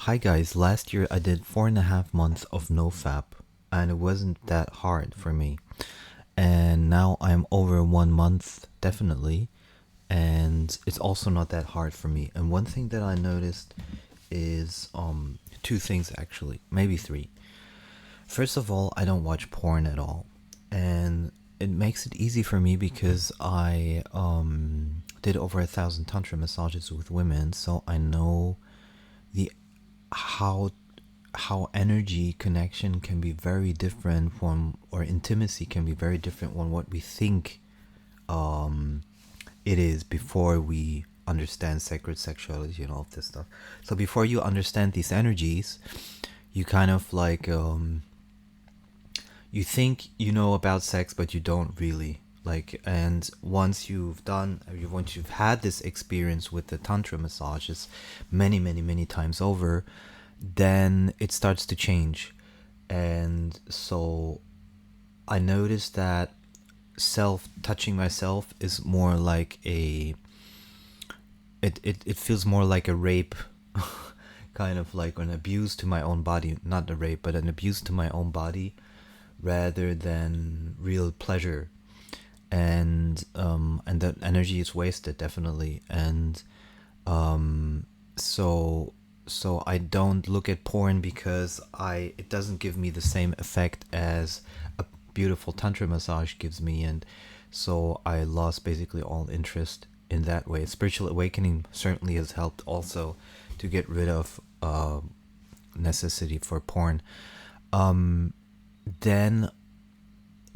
Hi guys, last year I did 4.5 months of nofap and it wasn't that hard for me. And now I'm over 1 month, definitely, and it's also not that hard for me. And one thing that I noticed is two things actually, maybe three. First of all, I don't watch porn at all. And it makes it easy for me because I did over 1,000 tantra massages with women, so I know the how energy connection can be very different from, or intimacy can be very different from what we think it is before we understand sacred sexuality and all of this stuff. So before you understand these energies, you kind of like you think you know about sex, but you don't really. Like, and once you've had this experience with the tantra massages many times over, then it starts to change. And so I noticed that self touching myself is more like it feels more like a rape, kind of like an abuse to my own body, not a rape but an abuse to my own body, rather than real pleasure. And that energy is wasted, definitely. And so I don't look at porn because it doesn't give me the same effect as a beautiful tantra massage gives me. And so I lost basically all interest in that way. Spiritual awakening certainly has helped also to get rid of necessity for porn. Then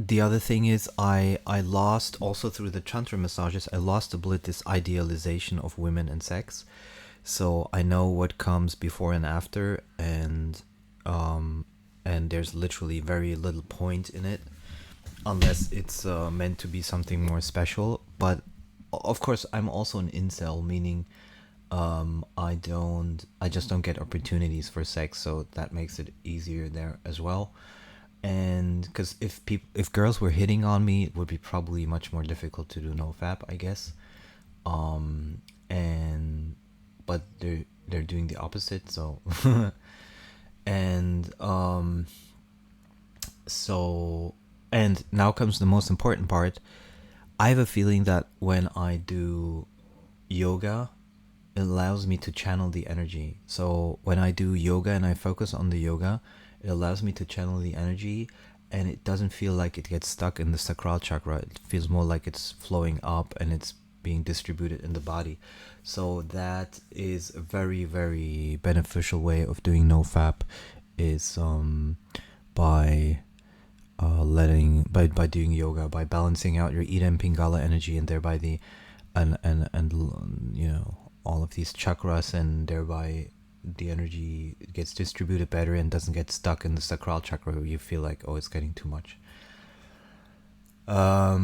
the other thing is I lost, also through the tantra massages, I lost a bit this idealization of women and sex. So I know what comes before and after, and there's literally very little point in it unless it's meant to be something more special. But of course, I'm also an incel, meaning I just don't get opportunities for sex, so that makes it easier there as well. And because if girls were hitting on me, it would be probably much more difficult to do nofap, I guess. And but they're doing the opposite, so and so and now comes the most important part. I have a feeling that when I do yoga, it allows me to channel the energy. So when I do yoga and I focus on the yoga, it allows me to channel the energy, and it doesn't feel like it gets stuck in the sacral chakra. It feels more like it's flowing up and it's being distributed in the body. So that is a very beneficial way of doing nofap, is by by doing yoga, by balancing out your Ida and Pingala energy, and thereby the and all of these chakras, and thereby the energy gets distributed better and doesn't get stuck in the sacral chakra where you feel like, oh, it's getting too much. I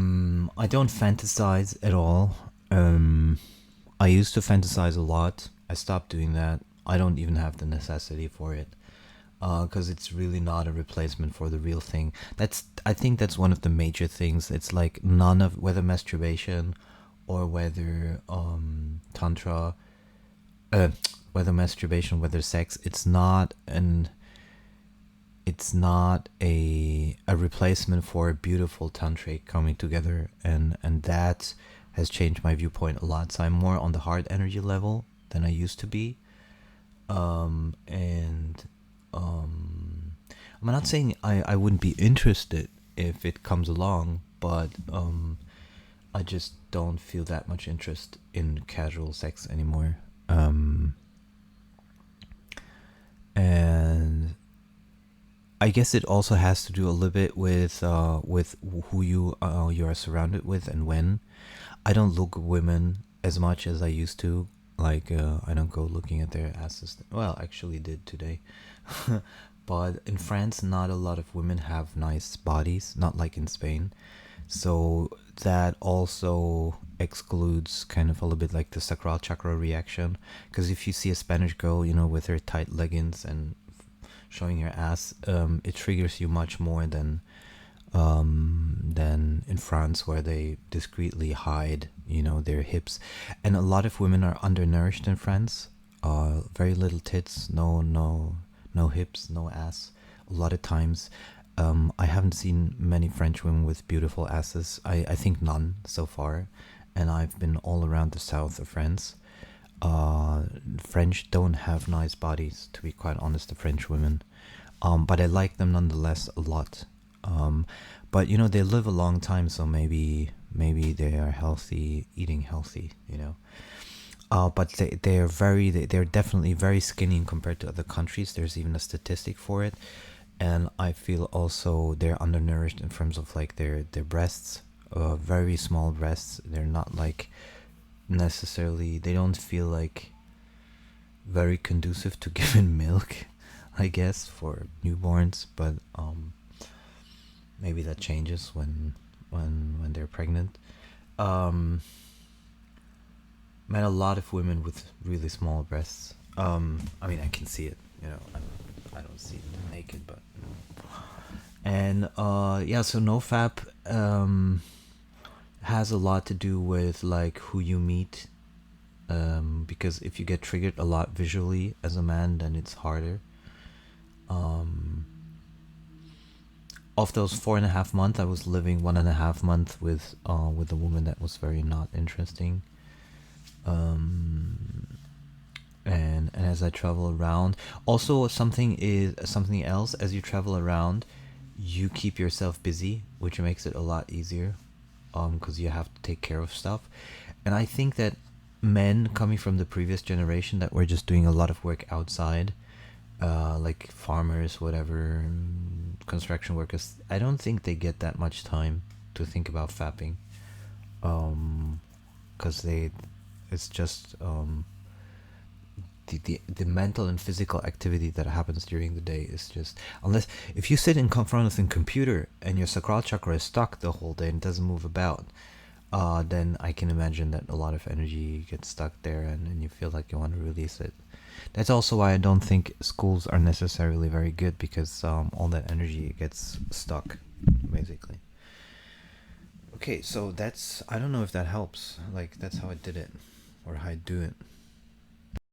don't fantasize at all. I used to fantasize a lot. I stopped doing that. I don't even have the necessity for it, because it's really not a replacement for the real thing. I think that's one of the major things. It's like none of, whether masturbation or whether tantra, whether masturbation, whether sex, it's not a replacement for a beautiful tantric coming together, and that has changed my viewpoint a lot. So I'm more on the hard energy level than I used to be. And I'm not saying I wouldn't be interested if it comes along, but I just don't feel that much interest in casual sex anymore. And I guess it also has to do a little bit with who you are surrounded with and when. I don't look at women as much as I used to. Like, I don't go looking at their asses. Well, actually did today. But in France, not a lot of women have nice bodies, not like in Spain. So that also excludes kind of a little bit like the sacral chakra reaction. Because if you see a Spanish girl, with her tight leggings and showing her ass, it triggers you much more than in France, where they discreetly hide, their hips. And a lot of women are undernourished in France. very little tits, no hips, no ass. A lot of times, I haven't seen many French women with beautiful asses. I think none so far, and I've been all around the south of France. French don't have nice bodies, to be quite honest, the French women. But I like them nonetheless a lot. But you know, they live a long time, so maybe they are healthy, eating healthy, you know. But they're definitely very skinny compared to other countries. There's even a statistic for it, and I feel also they're undernourished in terms of like their breasts, very small breasts. They're not like necessarily. They don't feel like very conducive to giving milk, I guess, for newborns. But maybe that changes when they're pregnant. Um, Met a lot of women with really small breasts. I mean, I can see it. You know, I don't see them naked, but and yeah. So nofap has a lot to do with like who you meet. Because if you get triggered a lot visually as a man, then it's harder. Um, of those 4.5 months, I was living 1.5 months with a woman that was very not interesting. And as I travel around, also something else. As you travel around, you keep yourself busy, which makes it a lot easier, because you have to take care of stuff. And I think that men coming from the previous generation that were just doing a lot of work outside, like farmers, whatever, construction workers, I don't think they get that much time to think about fapping, because it's just the mental and physical activity that happens during the day is just, unless if you sit in front of a computer and your sacral chakra is stuck the whole day and doesn't move about, then I can imagine that a lot of energy gets stuck there, and you feel like you want to release it. That's also why I don't think schools are necessarily very good, because all that energy gets stuck, basically. Okay, so I don't know if that helps. Like, that's how I did it, or how I do it.